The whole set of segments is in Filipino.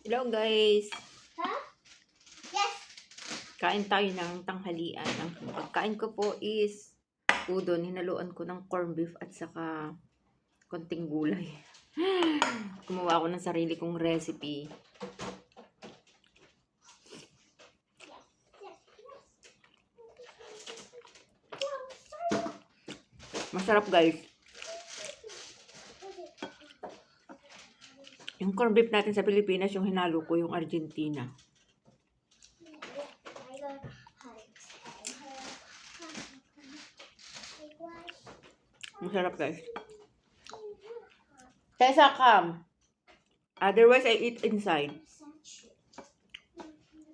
Hello guys! Huh? Yes! Kain tayo ng tanghalian. Ang pagkain ko po is udon. Hinaluan ko ng corned beef at saka konting gulay. Gumawa ako ng sarili kong recipe. Masarap guys. Yung corned beef natin sa Pilipinas, yung hinalo ko, yung Argentina. Masarap guys. Tessa, come. Otherwise, I eat inside.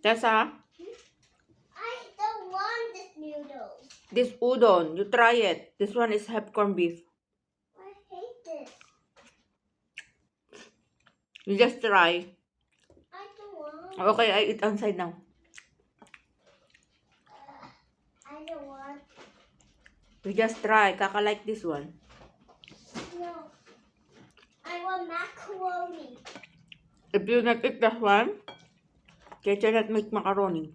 Tessa? I don't want this noodles. This udon, you try it. This one is half corned beef. I hate this. You just try. I don't want. Okay, I eat outside now. I don't want. You just try. Kaka like this one. No. I want macaroni. If you not eat that one, you cannot make macaroni.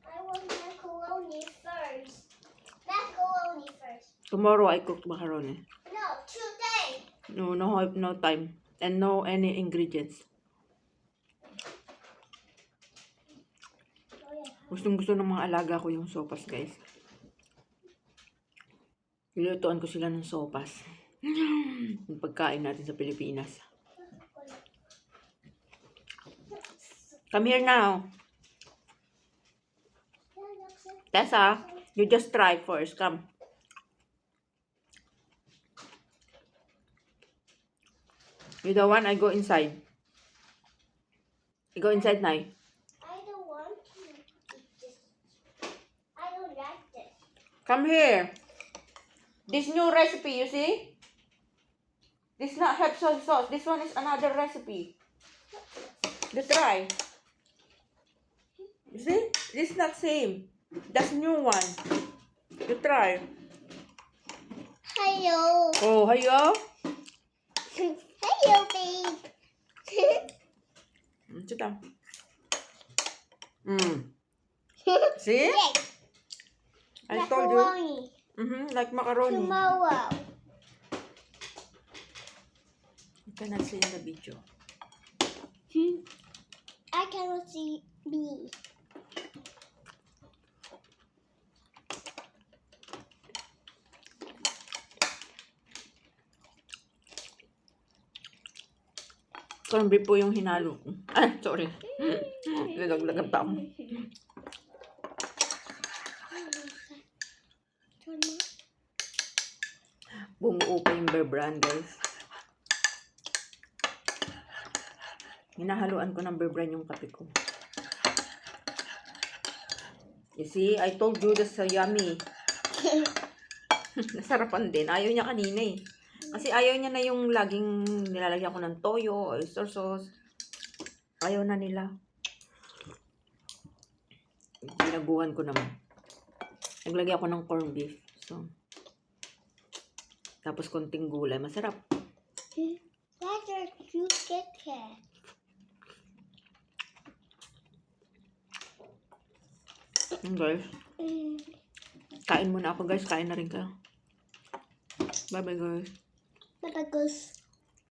I want macaroni first. Macaroni first. Tomorrow I cook macaroni. No, today. No time. And no any ingredients. Oh, yeah. Gusto ng mga alaga ko yung sopas, guys. Nilutuan ko sila ng sopas. Yung pagkain natin sa Pilipinas. Come here now. Tessa, you just try first. Come. You the one, I go inside. You go inside, Nai. I don't want to eat this. I don't like this. Come here. This new recipe, you see? This not have soy sauce. This one is another recipe. You try. You see? This not same. That's new one. You try. Hello. Oh, hayo. Hello, babe. Sit down. See? Yes. I told you. Macaroni. Like macaroni. Tomorrow. You cannot see in the video. I cannot see me. Corned beef po yung hinalo ko. Ay, sorry. Lagag pa ako. Bumuo pa yung bear brand, guys. Hinahaluan ko ng bear brand yung kape ko. You see, I told you that's so yummy. Nasarapan din. Ayaw niya kanina eh. Kasi ayaw niya na yung laging nilalagyan ko ng toyo, oyster sauce. Ayaw na nila. Pinaguhan ko naman. Naglagay ako ng corned beef. So, tapos konting gulay. Masarap. Why don't you get here? Guys, kain muna ako guys. Kain na rin kayo. Bye bye guys. Bye-bye, guys.